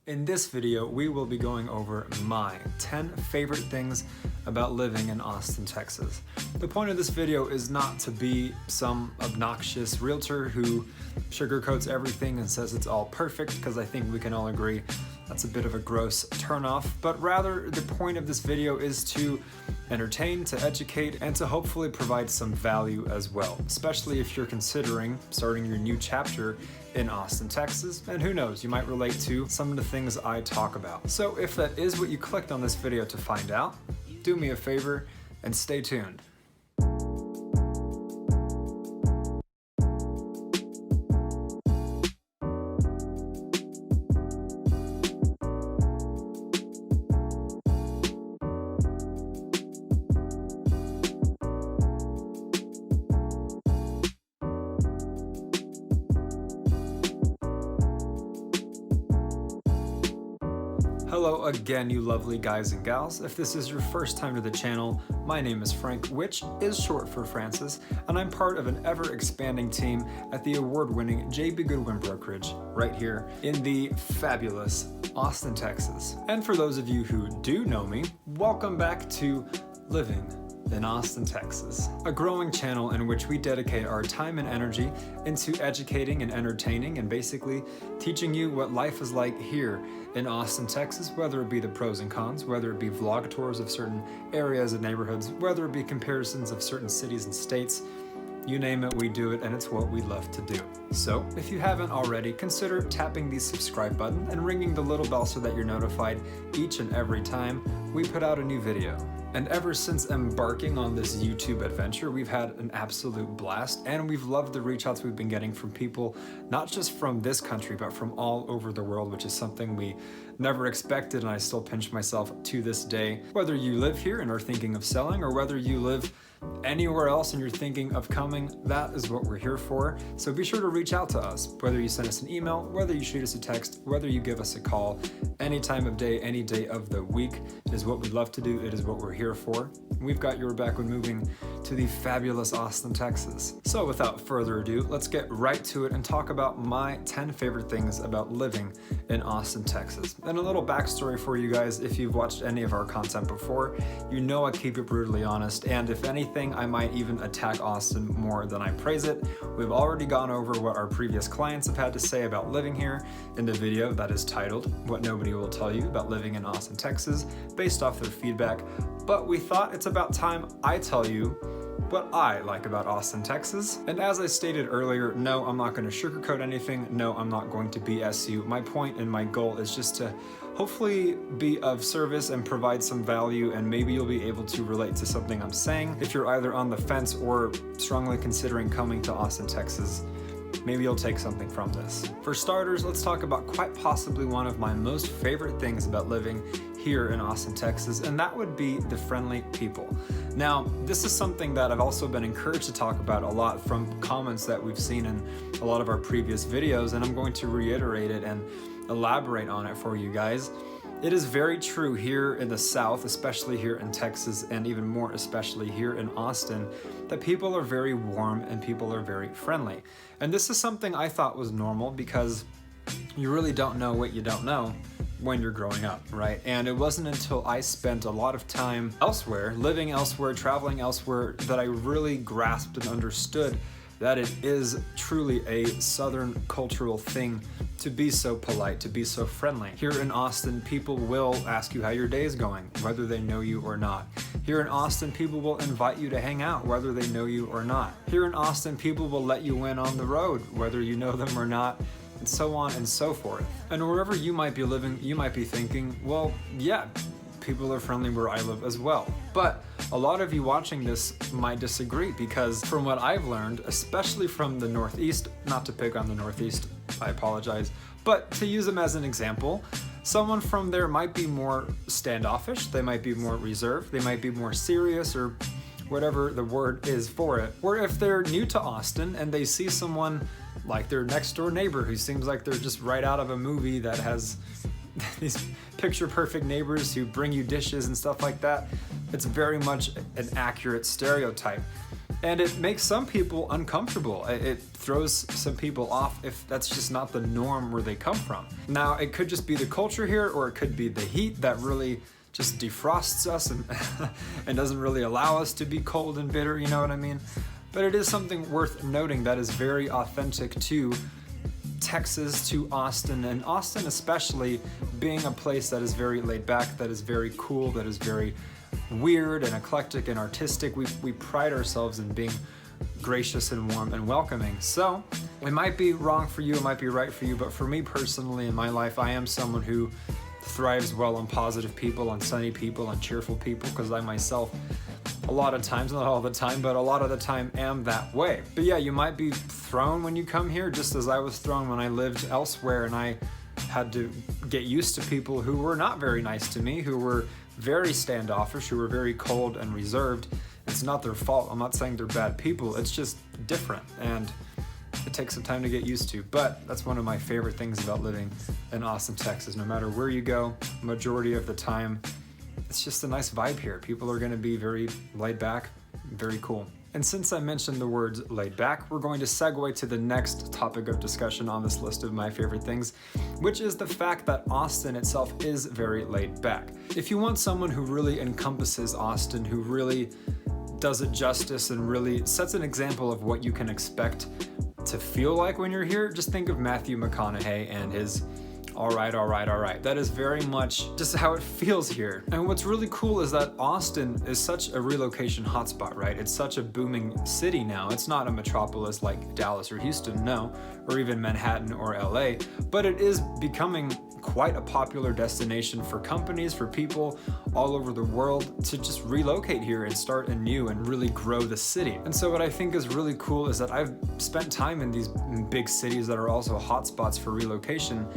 In this video, we will be going over my 10 favorite things about living in Austin, Texas. The point of this video is not to be some obnoxious realtor who sugarcoats everything and says it's all perfect, because I think we can all agree that's a bit of a gross turnoff, but rather the point of this video is to entertain, to educate, and to hopefully provide some value as well, especially if you're considering starting your new chapter in Austin, Texas, and who knows, you might relate to some of the things I talk about. So if that is what you clicked on this video to find out, do me a favor and stay tuned. Hello again, you lovely guys and gals. If this is your first time to the channel, my name is Frank, which is short for Francis, and I'm part of an ever-expanding team at the award-winning J.B. Goodwin Brokerage, right here in the fabulous Austin, Texas. And for those of you who do know me, welcome back to Living in Austin, Texas, a growing channel in which we dedicate our time and energy into educating and entertaining and basically teaching you what life is like here in Austin, Texas, whether it be the pros and cons, whether it be vlog tours of certain areas and neighborhoods, whether it be comparisons of certain cities and states. You name it, we do it, and it's what we love to do. So, if you haven't already, consider tapping the subscribe button and ringing the little bell so that you're notified each and every time we put out a new video. And ever since embarking on this YouTube adventure, we've had an absolute blast, and we've loved the reach outs we've been getting from people, not just from this country, but from all over the world, which is something we never expected, and I still pinch myself to this day. Whether you live here and are thinking of selling, or whether you live anywhere else and you're thinking of coming, that is what we're here for. So be sure to reach out to us, whether you send us an email, whether you shoot us a text, whether you give us a call, any time of day, any day of the week. It is what we love to do. It is what we're here for. We've got your back when moving to the fabulous Austin, Texas. So without further ado, let's get right to it and talk about my 10 favorite things about living in Austin, Texas. And a little backstory for you guys, if you've watched any of our content before, you know I keep it brutally honest, and if anything, I might even attack Austin more than I praise it. We've already gone over what our previous clients have had to say about living here in the video that is titled What Nobody Will Tell You About Living in Austin, Texas, based off their feedback. But we thought it's about time I tell you what I like about Austin, Texas. And as I stated earlier, no, I'm not going to sugarcoat anything. No, I'm not going to BS you. My point and my goal is just to hopefully be of service and provide some value, and maybe you'll be able to relate to something I'm saying. If you're either on the fence or strongly considering coming to Austin, Texas, maybe you'll take something from this. For starters, let's talk about quite possibly one of my most favorite things about living here in Austin, Texas, and that would be the friendly people. Now, this is something that I've also been encouraged to talk about a lot from comments that we've seen in a lot of our previous videos, and I'm going to reiterate it and elaborate on it for you guys. It is very true here in the South, especially here in Texas, and even more especially here in Austin, that people are very warm and people are very friendly. And this is something I thought was normal, because you really don't know what you don't know when you're growing up, right? And it wasn't until I spent a lot of time elsewhere, living elsewhere, traveling elsewhere, that I really grasped and understood that it is truly a Southern cultural thing to be so polite, to be so friendly. Here in Austin, people will ask you how your day is going, whether they know you or not. Here in Austin, people will invite you to hang out, whether they know you or not. Here in Austin, people will let you in on the road, whether you know them or not, and so on and so forth. And wherever you might be living, you might be thinking, well, yeah, people are friendly where I live as well. But a lot of you watching this might disagree, because from what I've learned, especially from the Northeast, not to pick on the Northeast, I apologize, but to use them as an example, someone from there might be more standoffish, they might be more reserved, they might be more serious, or whatever the word is for it. Where if they're new to Austin and they see someone like their next door neighbor who seems like they're just right out of a movie that has these picture perfect neighbors who bring you dishes and stuff like that, it's very much an accurate stereotype. And it makes some people uncomfortable. It throws some people off if that's just not the norm where they come from. Now, it could just be the culture here, or it could be the heat that really just defrosts us and, and doesn't really allow us to be cold and bitter, you know what I mean? But it is something worth noting that is very authentic to Texas, to Austin, and Austin especially being a place that is very laid back, that is very cool, that is very weird and eclectic and artistic. We pride ourselves in being gracious and warm and welcoming. So it might be wrong for you, it might be right for you, but for me personally in my life, I am someone who thrives well on positive people, on sunny people, on cheerful people, because I myself, a lot of times, not all the time, but a lot of the time am that way. But yeah, you might be thrown when you come here, just as I was thrown when I lived elsewhere and I had to get used to people who were not very nice to me, who were very standoffish, who were very cold and reserved. It's not their fault. I'm not saying they're bad people. It's just different, and it takes some time to get used to. But that's one of my favorite things about living in Austin, Texas. No matter where you go, majority of the time, it's just a nice vibe here. People are going to be very laid back, very cool. And since I mentioned the words laid back, we're going to segue to the next topic of discussion on this list of my favorite things, which is the fact that Austin itself is very laid back. If you want someone who really encompasses Austin, who really does it justice and really sets an example of what you can expect to feel like when you're here, just think of Matthew McConaughey and his all right, all right, all right. That is very much just how it feels here. And what's really cool is that Austin is such a relocation hotspot, right? It's such a booming city now. It's not a metropolis like Dallas or Houston, no, or even Manhattan or LA, but it is becoming quite a popular destination for companies, for people all over the world to just relocate here and start anew and really grow the city. And so what I think is really cool is that I've spent time in these big cities that are also hotspots for relocation,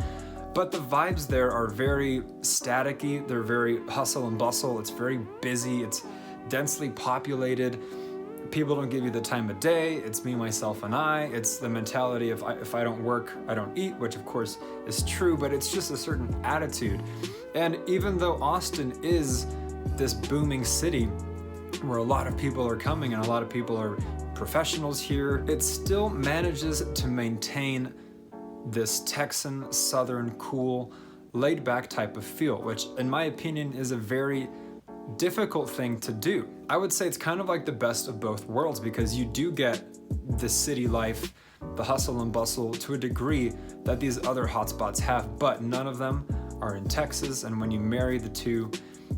but the vibes there are very staticky, they're very hustle and bustle, it's very busy, it's densely populated. People don't give you the time of day, it's me, myself, and I. It's the mentality of if I don't work, I don't eat, which of course is true, but it's just a certain attitude. And even though Austin is this booming city where a lot of people are coming and a lot of people are professionals here, it still manages to maintain this Texan, southern, cool, laid-back type of feel, which in my opinion is a very difficult thing to do. I would say it's kind of like the best of both worlds because you do get the city life, the hustle and bustle to a degree that these other hotspots have, but none of them are in Texas, and when you marry the two,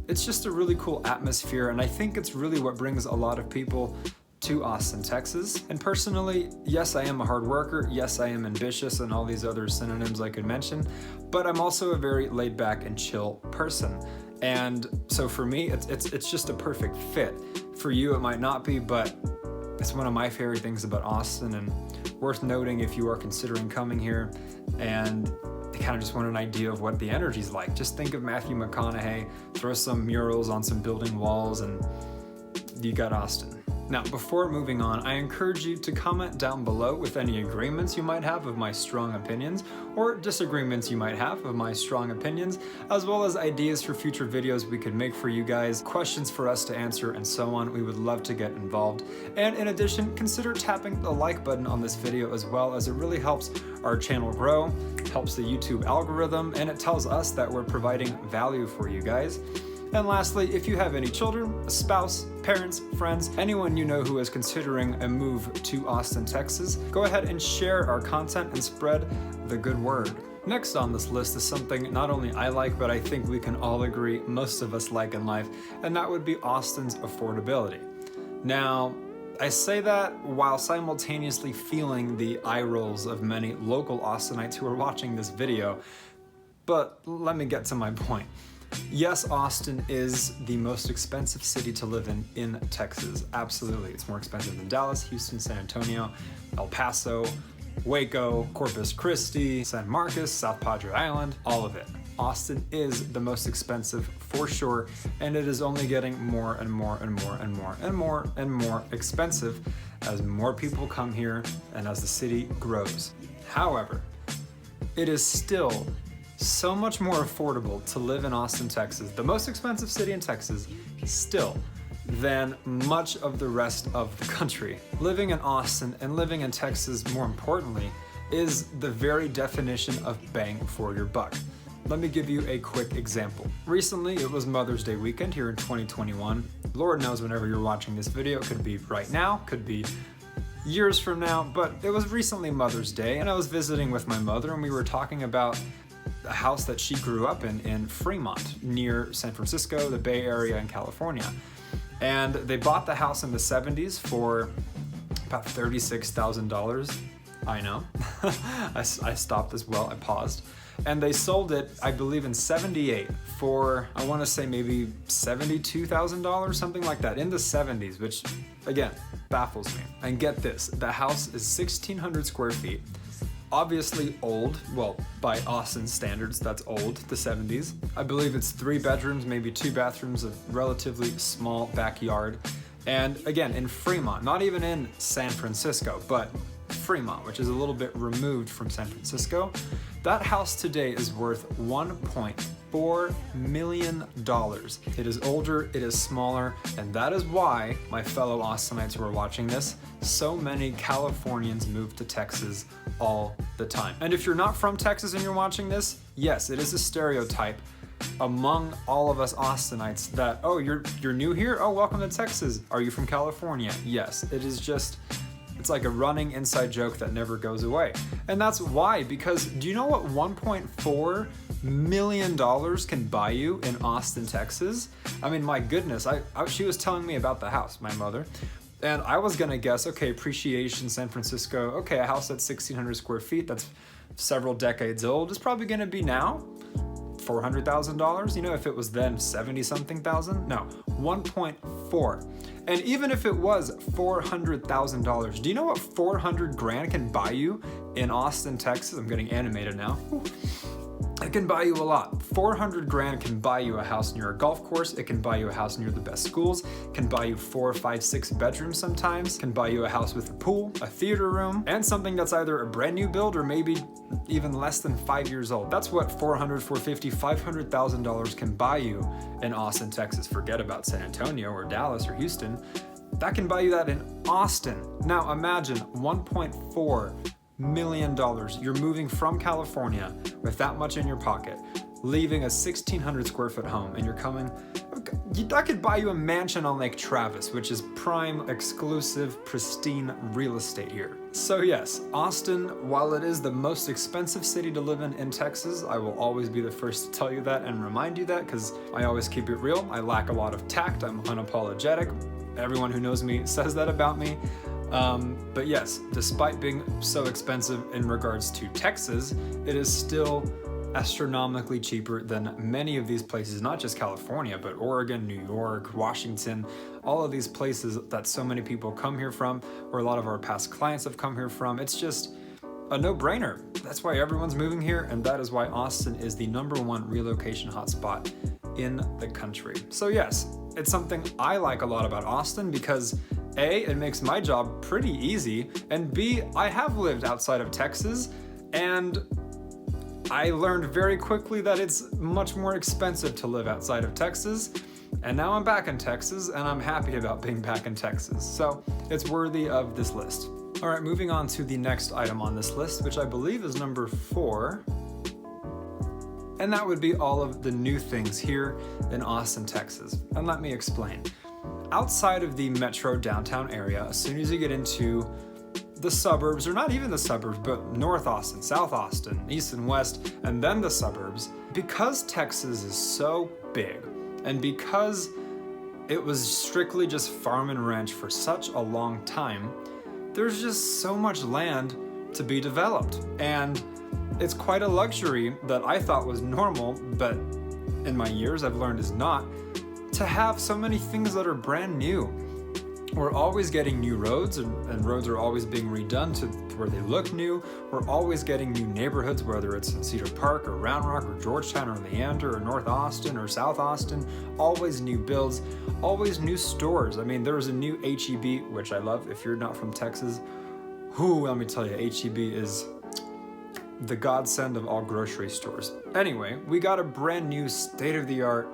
it's just a really cool atmosphere, and I think it's really what brings a lot of people to Austin, Texas. And personally, yes, I am a hard worker, yes, I am ambitious and all these other synonyms I could mention, but I'm also a very laid back and chill person. And so for me, it's just a perfect fit. For you, it might not be, but it's one of my favorite things about Austin and worth noting if you are considering coming here and you kind of just want an idea of what the energy's like. Just think of Matthew McConaughey, throw some murals on some building walls, and you got Austin. Now, before moving on, I encourage you to comment down below with any agreements you might have of my strong opinions or disagreements you might have of my strong opinions, as well as ideas for future videos we could make for you guys, questions for us to answer, and so on. We would love to get involved. And in addition, consider tapping the like button on this video as well, as it really helps our channel grow, helps the YouTube algorithm, and it tells us that we're providing value for you guys. And lastly, if you have any children, a spouse, parents, friends, anyone you know who is considering a move to Austin, Texas, go ahead and share our content and spread the good word. Next on this list is something not only I like, but I think we can all agree most of us like in life, and that would be Austin's affordability. Now, I say that while simultaneously feeling the eye rolls of many local Austinites who are watching this video, but let me get to my point. Yes, Austin is the most expensive city to live in Texas. Absolutely. It's more expensive than Dallas, Houston, San Antonio, El Paso, Waco, Corpus Christi, San Marcos, South Padre Island, all of it. Austin is the most expensive for sure, and it is only getting more and more and more and more and more and more expensive as more people come here and as the city grows. However, it is still so much more affordable to live in Austin, Texas, the most expensive city in Texas, still, than much of the rest of the country. Living in Austin and living in Texas, more importantly, is the very definition of bang for your buck. Let me give you a quick example. Recently, it was Mother's Day weekend here in 2021. Lord knows whenever you're watching this video, it could be right now, could be years from now, but it was recently Mother's Day, and I was visiting with my mother, and we were talking about a house that she grew up in Fremont, near San Francisco, the Bay Area in California. And they bought the house in the 70s for about $36,000. I know. I stopped as well, I paused. And they sold it, I believe, in 78 for, I want to say maybe $72,000, something like that, in the 70s, which, again, baffles me. And get this, the house is 1,600 square feet, obviously old, well, by Austin standards, that's old, the 70s. I believe it's 3 bedrooms, maybe 2 bathrooms, a relatively small backyard. And again, in Fremont, not even in San Francisco, but Fremont, which is a little bit removed from San Francisco. That house today is worth $1.4 million. It is older, it is smaller, and that is why, my fellow Austinites who are watching this, so many Californians move to Texas all the time. And if you're not from Texas and you're watching this, yes, it is a stereotype among all of us Austinites that, oh, you're new here? Oh, welcome to Texas. Are you from California? Yes, it is just, it's like a running inside joke that never goes away. And that's why, because do you know what $1.4 million can buy you in Austin, Texas? I mean, my goodness, she was telling me about the house, my mother, and I was gonna guess, okay, appreciation, San Francisco, okay, a house that's 1,600 square feet, that's several decades old, is probably gonna be now $400,000, you know, if it was then 70-something thousand. No, 1.4. And even if it was $400,000, do you know what 400 grand can buy you in Austin, Texas? I'm getting animated now. It can buy you a lot. 400 grand can buy you a house near a golf course. It can buy you a house near the best schools. It can buy you 4, 5, 6 bedrooms sometimes. It can buy you a house with a pool, a theater room, and something that's either a brand new build or maybe even less than 5 years old. That's what $400,000, $450,000, $500,000 can buy you in Austin, Texas. Forget about San Antonio or Dallas or Houston. That can buy you that in Austin. Now imagine $1.4 million. You're moving from California with that much in your pocket, leaving a 1,600 square foot home, and you're coming, I could buy you a mansion on Lake Travis, which is prime, exclusive, pristine real estate here. So yes, Austin, while it is the most expensive city to live in Texas, I will always be the first to tell you that and remind you that, because I always keep it real. I lack a lot of tact, I'm unapologetic. Everyone who knows me says that about me. But yes, despite being so expensive in regards to Texas, it is still astronomically cheaper than many of these places, not just California, but Oregon, New York, Washington, all of these places that so many people come here from, or a lot of our past clients have come here from. It's just a no-brainer. That's why everyone's moving here, and that is why Austin is the #1 relocation hotspot in the country. So yes, it's something I like a lot about Austin because A, it makes my job pretty easy, and B, I have lived outside of Texas, and I learned very quickly that it's much more expensive to live outside of Texas, and now I'm back in Texas, and I'm happy about being back in Texas, so it's worthy of this list. All right, moving on to the next item on this list, which I believe is number 4, and that would be all of the new things here in Austin, Texas. And let me explain. Outside of the metro downtown area, as soon as you get into the suburbs, or not even the suburbs, but North Austin, South Austin, East and West, and then the suburbs, because Texas is so big, and because it was strictly just farm and ranch for such a long time, there's just so much land to be developed. And it's quite a luxury that I thought was normal, but in my years I've learned is not, to have so many things that are brand new. We're always getting new roads, and roads are always being redone to where they look new. We're always getting new neighborhoods, whether it's in Cedar Park or Round Rock or Georgetown or Leander or North Austin or South Austin, always new builds, always new stores. I mean, there was a new H-E-B, which I love. If you're not from Texas, let me tell you, H-E-B is the godsend of all grocery stores. Anyway, we got a brand new state-of-the-art,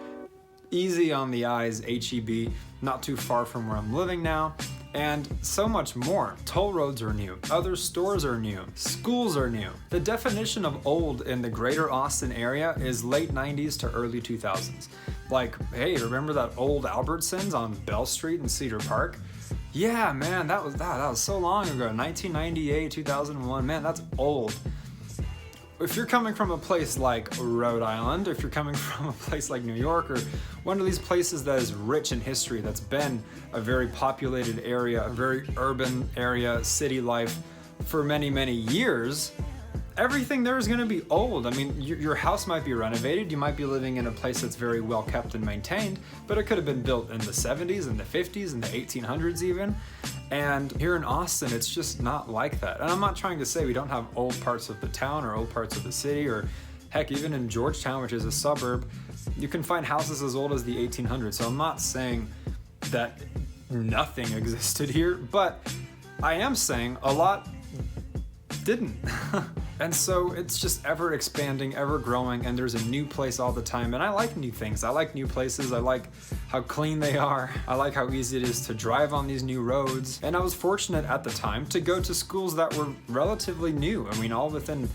easy on the eyes, HEB, not too far from where I'm living now, and so much more. Toll roads are new, other stores are new, schools are new. The definition of old in the greater Austin area is late 90s to early 2000s. Like, hey, remember that old Albertsons on Bell Street in Cedar Park? Yeah, man, that was so long ago, 1998, 2001, man, that's old. If you're coming from a place like Rhode Island, if you're coming from a place like New York, or one of these places that is rich in history, that's been a very populated area, a very urban area, city life for many, many years, everything there is going to be old. I mean, your house might be renovated, you might be living in a place that's very well kept and maintained, but it could have been built in the 70s and the 50s and the 1800s even. And here in Austin, it's just not like that. And I'm not trying to say we don't have old parts of the town or old parts of the city, or heck, even in Georgetown, which is a suburb, you can find houses as old as the 1800s. So I'm not saying that nothing existed here, but I am saying a lot didn't. And so it's just ever expanding, ever growing, and there's a new place all the time. And I like new things. I like new places. I like how clean they are. I like how easy it is to drive on these new roads. And I was fortunate at the time to go to schools that were relatively new. I mean, all within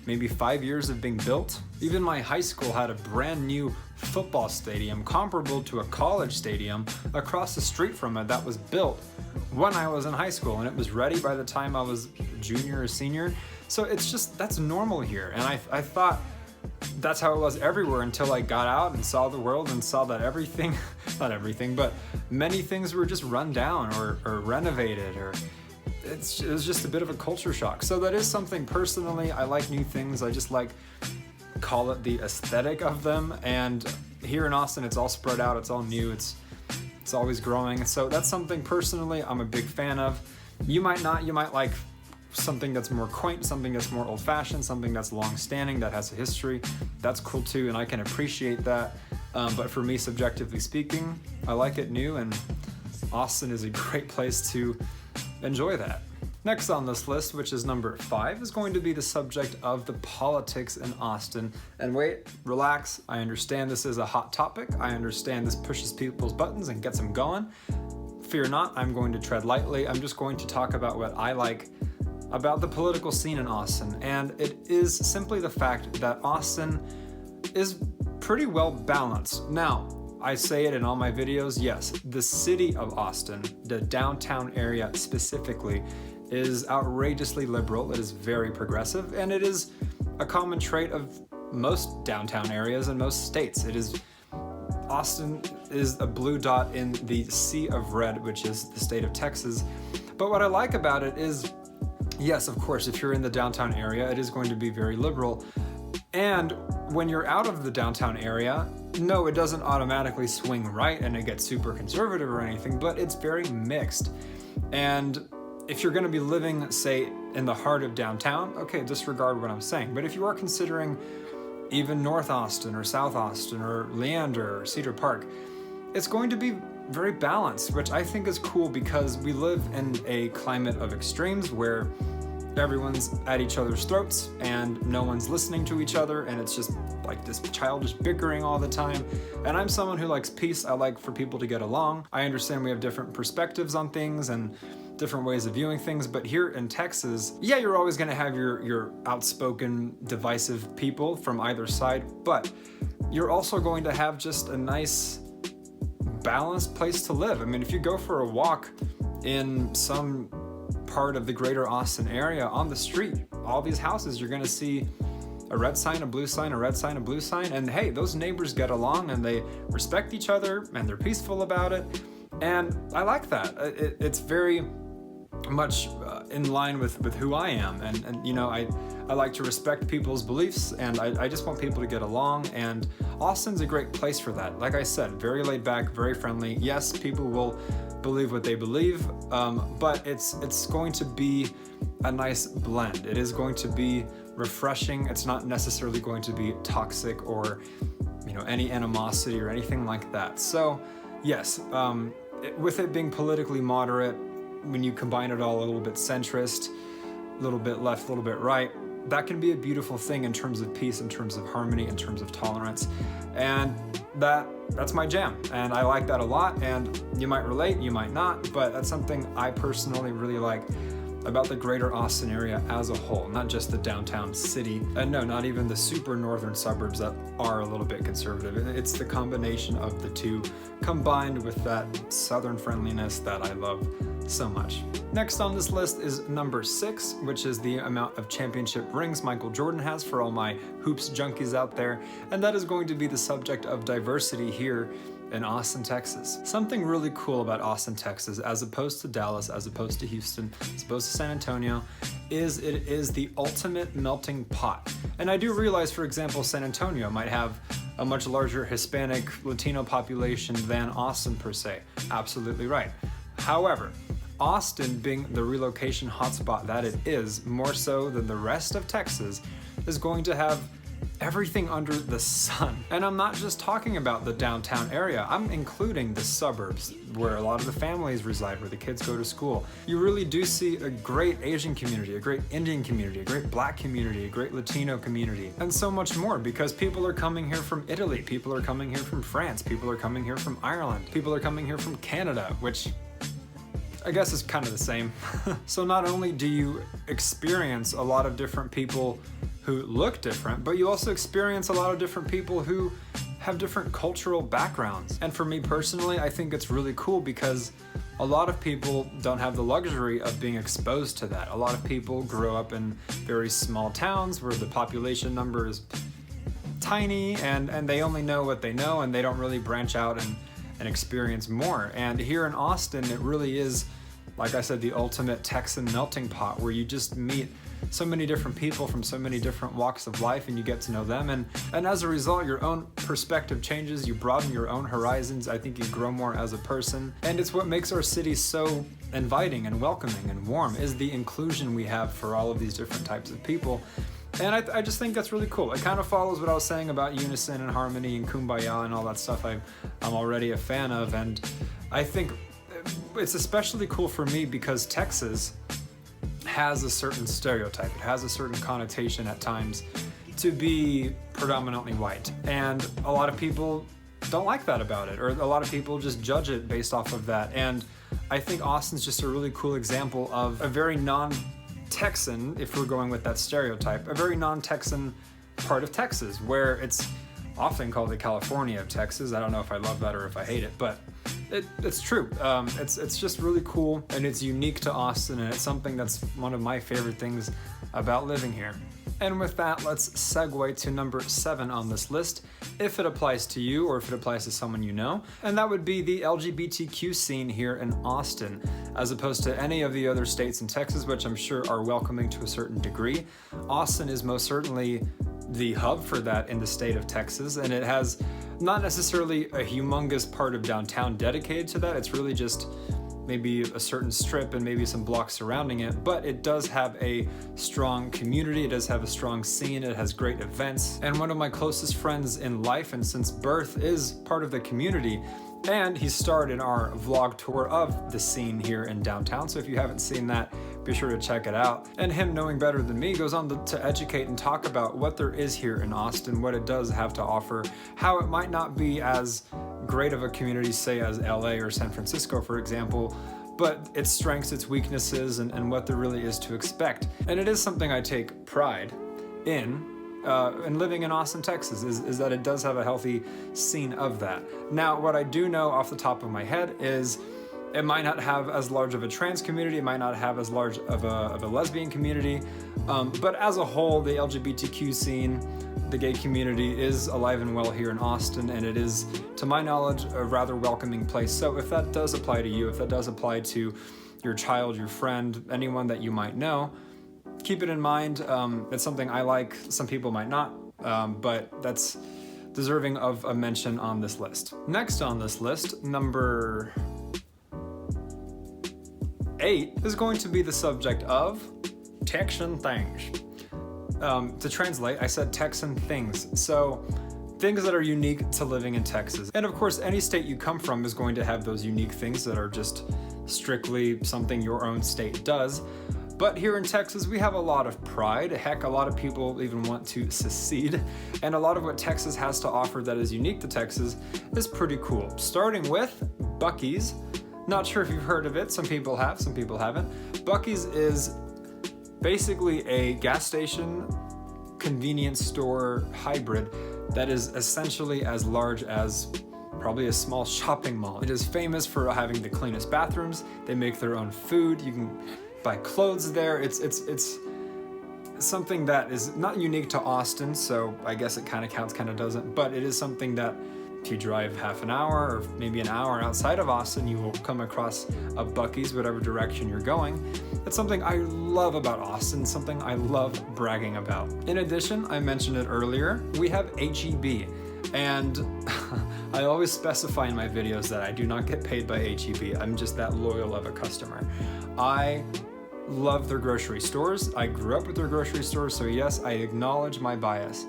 maybe 5 years of being built. Even my high school had a brand new football stadium comparable to a college stadium across the street from it that was built when I was in high school, and it was ready by the time I was a junior or senior. So it's just, that's normal here. And I thought that's how it was everywhere until I got out and saw the world and saw that everything, not everything, but many things were just run down or renovated, or it was just a bit of a culture shock. So that is something personally, I like new things. I just like, call it the aesthetic of them. And here in Austin, it's all spread out, it's all new, it's always growing. So that's something personally I'm a big fan of. You might not, you might like something that's more quaint, something that's more old-fashioned, something that's long-standing, that has a history. That's cool too, and I can appreciate that. But for me, subjectively speaking, I like it new, and Austin is a great place to enjoy that. Next on this list, which is number 5, is going to be the subject of the politics in Austin. And wait, relax, I understand this is a hot topic. I understand this pushes people's buttons and gets them going. Fear not, I'm going to tread lightly. I'm just going to talk about what I like about the political scene in Austin. And it is simply the fact that Austin is pretty well balanced. Now, I say it in all my videos, yes, the city of Austin, the downtown area specifically, is outrageously liberal, it is very progressive, and it is a common trait of most downtown areas in most states. Austin is a blue dot in the sea of red, which is the state of Texas. But what I like about it is, yes, of course, if you're in the downtown area, it is going to be very liberal. And when you're out of the downtown area, no, it doesn't automatically swing right and it gets super conservative or anything, but it's very mixed. And if you're going to be living, say, in the heart of downtown, okay, disregard what I'm saying. But if you are considering even North Austin or South Austin or Leander or Cedar Park, it's going to be very balanced, which I think is cool because we live in a climate of extremes where everyone's at each other's throats and no one's listening to each other, and it's just like this childish bickering all the time. And I'm someone who likes peace. I like for people to get along. I understand we have different perspectives on things and different ways of viewing things, but here in Texas, yeah, you're always going to have your outspoken, divisive people from either side, but you're also going to have just a nice, balanced place to live. I mean, if you go for a walk in some part of the greater Austin area on the street, all these houses, you're going to see a red sign, a blue sign, a red sign, a blue sign, and hey, those neighbors get along and they respect each other and they're peaceful about it. And I like that. It's very much in line with who I am, and you know, I like to respect people's beliefs, and I just want people to get along, and Austin's a great place for that. Like I said, very laid back, very friendly. Yes, people will believe what they believe, but it's going to be a nice blend. It is going to be refreshing. It's not necessarily going to be toxic or, you know, any animosity or anything like that. So yes, with it being politically moderate, when you combine it all, a little bit centrist, a little bit left, a little bit right, that can be a beautiful thing in terms of peace, in terms of harmony, in terms of tolerance. And that's my jam, and I like that a lot. And you might relate, you might not, but that's something I personally really like about the greater Austin area as a whole, not just the downtown city, and no, not even the super northern suburbs that are a little bit conservative. It's the combination of the two combined with that southern friendliness that I love so much. Next on this list is number 6, which is the amount of championship rings Michael Jordan has, for all my hoops junkies out there, and that is going to be the subject of diversity here in Austin, Texas. Something really cool about Austin, Texas, as opposed to Dallas, as opposed to Houston, as opposed to San Antonio, is it is the ultimate melting pot. And I do realize, for example, San Antonio might have a much larger Hispanic, Latino population than Austin per se. Absolutely right. However, Austin, being the relocation hotspot that it is, more so than the rest of Texas, is going to have everything under the sun. And I'm not just talking about the downtown area, I'm including the suburbs where a lot of the families reside, where the kids go to school. You really do see a great Asian community, a great Indian community, a great Black community, a great Latino community, and so much more, because people are coming here from Italy, people are coming here from France, people are coming here from Ireland, people are coming here from Canada, which I guess is kind of the same. So not only do you experience a lot of different people who look different, but you also experience a lot of different people who have different cultural backgrounds. And for me personally, I think it's really cool because a lot of people don't have the luxury of being exposed to that. A lot of people grow up in very small towns where the population number is tiny, and they only know what they know, and they don't really branch out and experience more. And here in Austin, it really is, like I said, the ultimate Texan melting pot, where you just meet so many different people from so many different walks of life, and you get to know them, and as a result, your own perspective changes, you broaden your own horizons. I think you grow more as a person, and it's what makes our city so inviting and welcoming and warm, is the inclusion we have for all of these different types of people. And I just think that's really cool. It kind of follows what I was saying about unison and harmony and kumbaya and all that stuff I'm already a fan of. And I think it's especially cool for me because Texas has a certain stereotype. It has a certain connotation at times to be predominantly white. And a lot of people don't like that about it, or a lot of people just judge it based off of that. And I think Austin's just a really cool example of a very non-Texan, if we're going with that stereotype, a very non-Texan part of Texas, where it's often called the California of Texas. I don't know if I love that or if I hate it, but it's true. It's just really cool, and it's unique to Austin, and it's something that's one of my favorite things about living here. And with that, let's segue to number 7 on this list, if it applies to you or if it applies to someone you know, and that would be the LGBTQ scene here in Austin, as opposed to any of the other states in Texas, which I'm sure are welcoming to a certain degree. Austin is most certainly the hub for that in the state of Texas, and it has not necessarily a humongous part of downtown dedicated to that. It's really just maybe a certain strip and maybe some blocks surrounding it, but it does have a strong community, it does have a strong scene, it has great events, and one of my closest friends in life and since birth is part of the community, and he starred in our vlog tour of the scene here in downtown, so if you haven't seen that, be sure to check it out. And him, knowing better than me, goes on to educate and talk about what there is here in Austin, what it does have to offer, how it might not be as great of a community, say, as LA or San Francisco, for example, but its strengths, its weaknesses, and what there really is to expect. And it is something I take pride in living in Austin, Texas, is that it does have a healthy scene of that. Now, what I do know off the top of my head is it might not have as large of a trans community, it might not have as large of a lesbian community, but as a whole, the LGBTQ scene, the gay community is alive and well here in Austin, and it is, to my knowledge, a rather welcoming place. So if that does apply to you, if that does apply to your child, your friend, anyone that you might know, keep it in mind. It's something I like, some people might not, but that's deserving of a mention on this list. Next on this list, number 8 is going to be the subject of Texan Things. To translate, I said Texan Things. So things that are unique to living in Texas. And of course, any state you come from is going to have those unique things that are just strictly something your own state does. But here in Texas, we have a lot of pride. Heck, a lot of people even want to secede. And a lot of what Texas has to offer that is unique to Texas is pretty cool. Starting with Buc-ee's. Not sure if you've heard of it. Some people have, some people haven't. Buc-ee's is basically a gas station, convenience store hybrid that is essentially as large as probably a small shopping mall. It is famous for having the cleanest bathrooms. They make their own food. You can buy clothes there. It's something that is not unique to Austin, so I guess it kind of counts, kind of doesn't, but it is something that if you drive half an hour or maybe an hour outside of Austin, you will come across a Buc-ee's, whatever direction you're going. It's something I love about Austin, something I love bragging about. In addition, I mentioned it earlier, we have H-E-B. And I always specify in my videos that I do not get paid by H-E-B. I'm just that loyal of a customer. I love their grocery stores. I grew up with their grocery stores, so yes, I acknowledge my bias.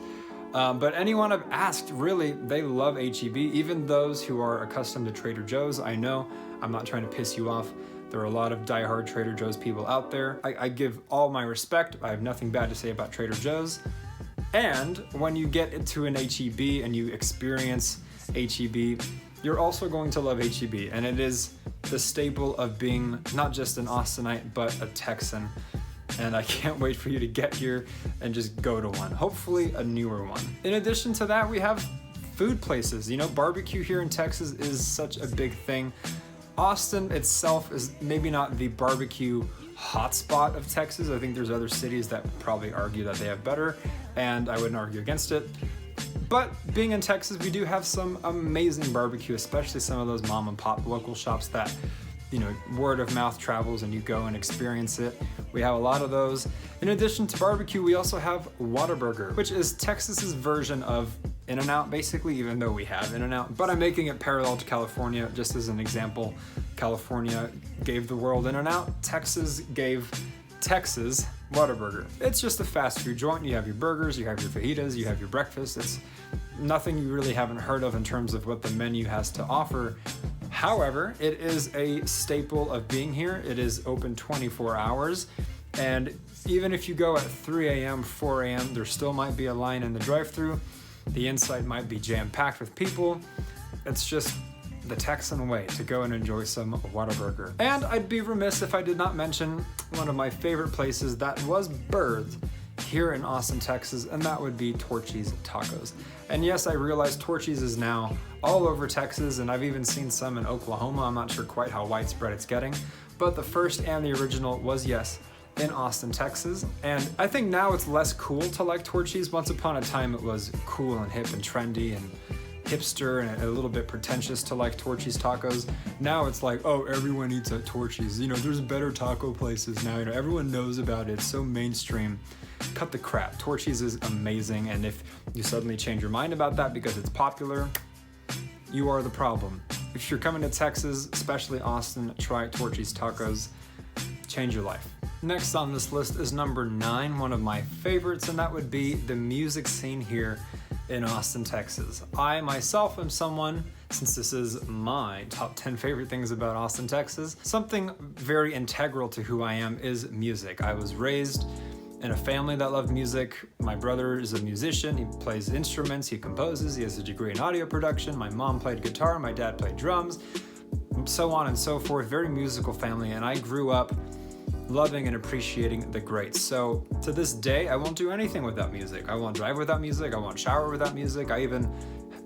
But anyone I've asked, really, they love H-E-B. Even those who are accustomed to Trader Joe's, I know I'm not trying to piss you off. There are a lot of diehard Trader Joe's people out there. I give all my respect. I have nothing bad to say about Trader Joe's. And when you get into an H-E-B and you experience H-E-B, you're also going to love H-E-B. And it is the staple of being not just an Austinite, but a Texan. And I can't wait for you to get here and just go to one. Hopefully a newer one. In addition to that, we have food places. You know, barbecue here in Texas is such a big thing. Austin itself is maybe not the barbecue hotspot of Texas. I think there's other cities that probably argue that they have better, and I wouldn't argue against it. But being in Texas, we do have some amazing barbecue, especially some of those mom and pop local shops that, you know, word of mouth travels and you go and experience it. We have a lot of those. In addition to barbecue, we also have Whataburger, which is Texas's version of In-N-Out, basically, even though we have In-N-Out. But I'm making it parallel to California, just as an example. California gave the world In-N-Out. Texas gave Texas Whataburger. It's just a fast food joint. You have your burgers, you have your fajitas, you have your breakfast. It's nothing you really haven't heard of in terms of what the menu has to offer. However, it is a staple of being here. It is open 24 hours. And even if you go at 3 a.m., 4 a.m., there still might be a line in the drive-thru. The inside might be jam-packed with people. It's just the Texan way to go and enjoy some Whataburger. And I'd be remiss if I did not mention one of my favorite places that was birthed here in Austin, Texas, and that would be Torchy's Tacos. And yes, I realize Torchy's is now all over Texas, and I've even seen some in Oklahoma. I'm not sure quite how widespread it's getting, but the first and the original was, yes, in Austin, Texas. And I think now it's less cool to like Torchy's. Once upon a time, it was cool and hip and trendy and hipster and a little bit pretentious to like Torchy's tacos. Now it's like, oh, everyone eats at Torchy's. You know, there's better taco places now. You know, everyone knows about it. It's so mainstream. Cut the crap. Torchy's is amazing, and if you suddenly change your mind about that because it's popular, you are the problem. If you're coming to Texas, especially Austin, try Torchy's Tacos. Change your life. Next on this list is number 9, one of my favorites, and that would be the music scene here in Austin, Texas. I myself am someone, since this is my top 10 favorite things about Austin, Texas, something very integral to who I am is music. I was raised in a family that loved music. My brother is a musician. He plays instruments, he composes, he has a degree in audio production. My mom played guitar, my dad played drums, so on and so forth. Very musical family, and I grew up loving and appreciating the greats. So to this day, I won't do anything without music. I won't drive without music. I won't shower without music. I even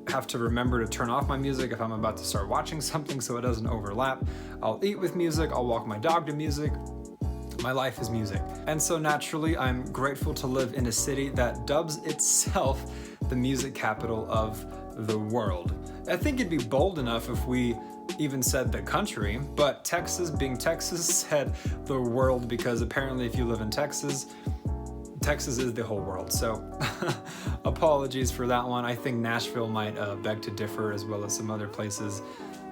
have to remember to turn off my music if I'm about to start watching something so it doesn't overlap. I'll eat with music. I'll walk my dog to music. My life is music. And so naturally, I'm grateful to live in a city that dubs itself the music capital of the world. I think it'd be bold enough if we even said the country, but Texas, being Texas, said the world, because apparently if you live in Texas, Texas is the whole world. So apologies for that one. I think Nashville might beg to differ, as well as some other places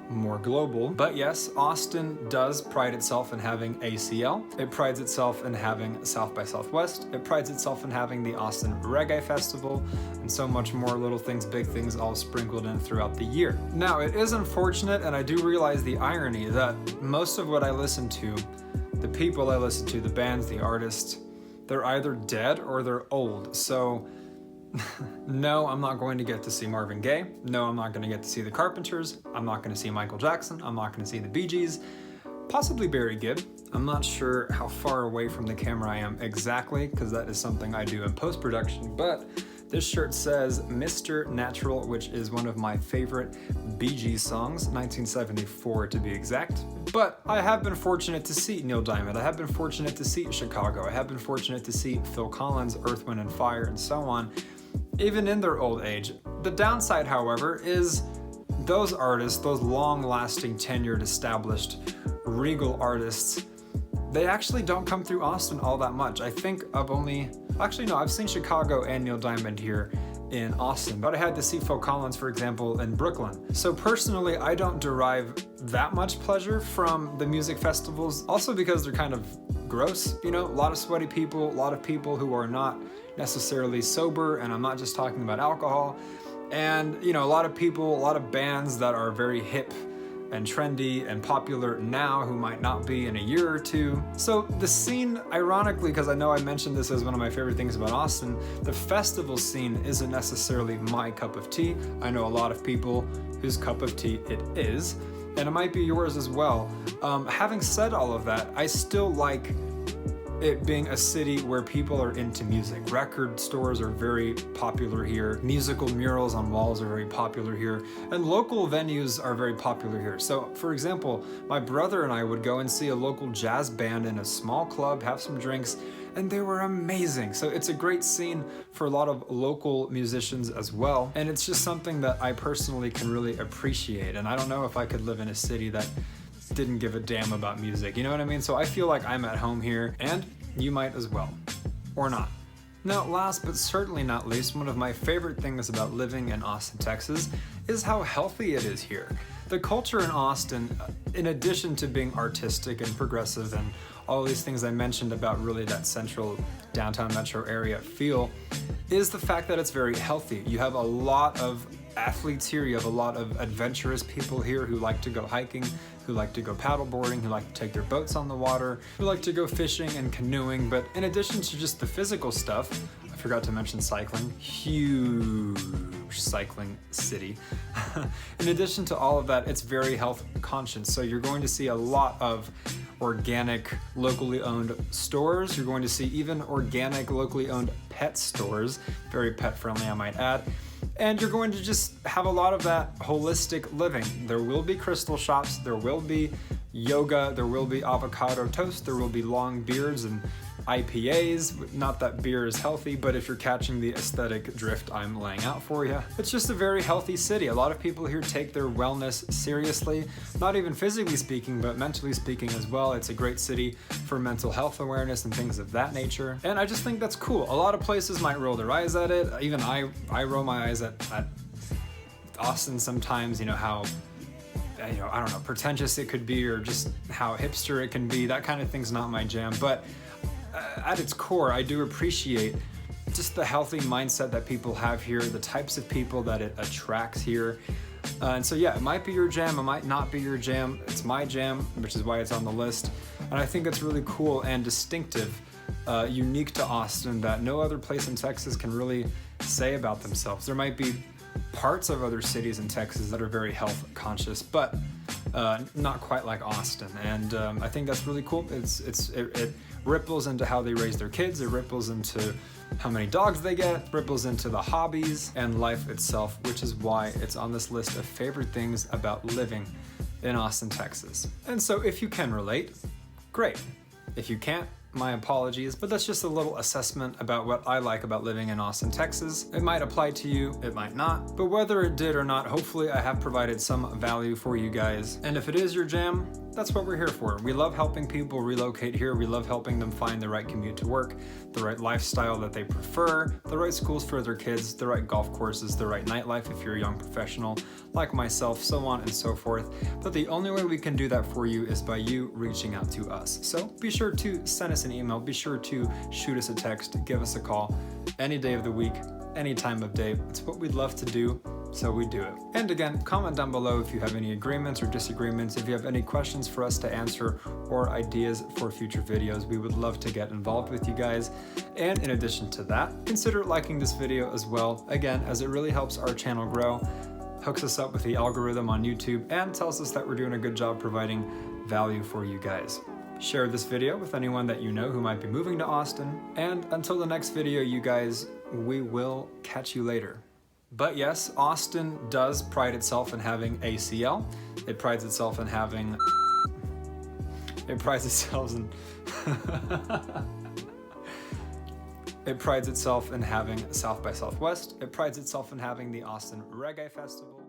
more global. But yes, Austin does pride itself in having ACL. It prides itself in having South by Southwest. It prides itself in having the Austin Reggae Festival, and so much more, little things, big things, all sprinkled in throughout the year. Now, it is unfortunate, and I do realize the irony, that most of what I listen to The people I listen to, the bands, the artists, they're either dead or they're old. So no, I'm not going to get to see Marvin Gaye. No, I'm not going to get to see the Carpenters. I'm not going to see Michael Jackson. I'm not going to see the Bee Gees. Possibly Barry Gibb. I'm not sure how far away from the camera I am exactly, because that is something I do in post-production, but this shirt says Mr. Natural, which is one of my favorite Bee Gees songs, 1974 to be exact. But I have been fortunate to see Neil Diamond. I have been fortunate to see Chicago. I have been fortunate to see Phil Collins, Earth, Wind & Fire, and so on, even in their old age. The downside, however, is those artists, those long-lasting, tenured, established, regal artists, they actually don't come through Austin all that much. I think I've seen Chicago and Neil Diamond here in Austin, but I had to see Phil Collins, for example, in Brooklyn. So personally, I don't derive that much pleasure from the music festivals, also because they're kind of gross, a lot of sweaty people, a lot of people who are not necessarily sober, and I'm not just talking about alcohol, and a lot of people, a lot of bands that are very hip and trendy and popular now who might not be in a year or two. So the scene, ironically, because I know I mentioned this as one of my favorite things about Austin, the festival scene isn't necessarily my cup of tea. I know a lot of people whose cup of tea it is, and it might be yours as well. Having said all of that, I still like it being a city where people are into music. Record stores are very popular here. Musical murals on walls are very popular here. And local venues are very popular here. So, for example, my brother and I would go and see a local jazz band in a small club, have some drinks, and they were amazing. So it's a great scene for a lot of local musicians as well. And it's just something that I personally can really appreciate. And I don't know if I could live in a city that didn't give a damn about music, you know what I mean? So I feel like I'm at home here, and you might as well. Or not. Now, last but certainly not least, one of my favorite things about living in Austin, Texas, is how healthy it is here. The culture in Austin, in addition to being artistic and progressive and all these things I mentioned about really that central downtown metro area feel, is the fact that it's very healthy. You have a lot of athletes here, you have a lot of adventurous people here who like to go hiking, who like to go paddleboarding, who like to take their boats on the water, who like to go fishing and canoeing. But in addition to just the physical stuff, I forgot to mention cycling, huge cycling city. In addition to all of that, it's very health conscious. So you're going to see a lot of organic, locally owned stores. You're going to see even organic, locally owned pet stores, very pet friendly, I might add. And you're going to just have a lot of that holistic living. There will be crystal shops, there will be yoga, there will be avocado toast, there will be long beards and IPAs. Not that beer is healthy, but if you're catching the aesthetic drift I'm laying out for you. It's just a very healthy city. A lot of people here take their wellness seriously, not even physically speaking, but mentally speaking as well. It's a great city for mental health awareness and things of that nature. And I just think that's cool. A lot of places might roll their eyes at it. Even I roll my eyes at Austin sometimes, how I don't know, pretentious it could be, or just how hipster it can be. That kind of thing's not my jam. But at its core, I do appreciate just the healthy mindset that people have here, the types of people that it attracts here. And so yeah, it might be your jam, it might not be your jam. It's my jam, which is why it's on the list. And I think it's really cool and distinctive, unique to Austin, that no other place in Texas can really say about themselves. There might be parts of other cities in Texas that are very health conscious, but not quite like Austin. And I think that's really cool. It ripples into how they raise their kids, it ripples into how many dogs they get, ripples into the hobbies and life itself, which is why it's on this list of favorite things about living in Austin, Texas. And so if you can relate, great. If you can't, my apologies, but that's just a little assessment about what I like about living in Austin, Texas. It might apply to you, it might not, but whether it did or not, hopefully I have provided some value for you guys. And if it is your jam, that's what we're here for. We love helping people relocate here. We love helping them find the right commute to work, the right lifestyle that they prefer, the right schools for their kids, the right golf courses, the right nightlife if you're a young professional like myself, so on and so forth. But the only way we can do that for you is by you reaching out to us. So be sure to send us an email, be sure to shoot us a text, give us a call any day of the week, any time of day. It's what we'd love to do. So we do it. And again, comment down below if you have any agreements or disagreements, if you have any questions for us to answer or ideas for future videos. We would love to get involved with you guys. And in addition to that, consider liking this video as well, again, as it really helps our channel grow, hooks us up with the algorithm on YouTube, and tells us that we're doing a good job providing value for you guys. Share this video with anyone that you know who might be moving to Austin. And until the next video, you guys, we will catch you later. But yes, Austin does pride itself in having ACL. It prides itself in having... It prides itself in... It prides itself in having South by Southwest. It prides itself in having the Austin Reggae Festival.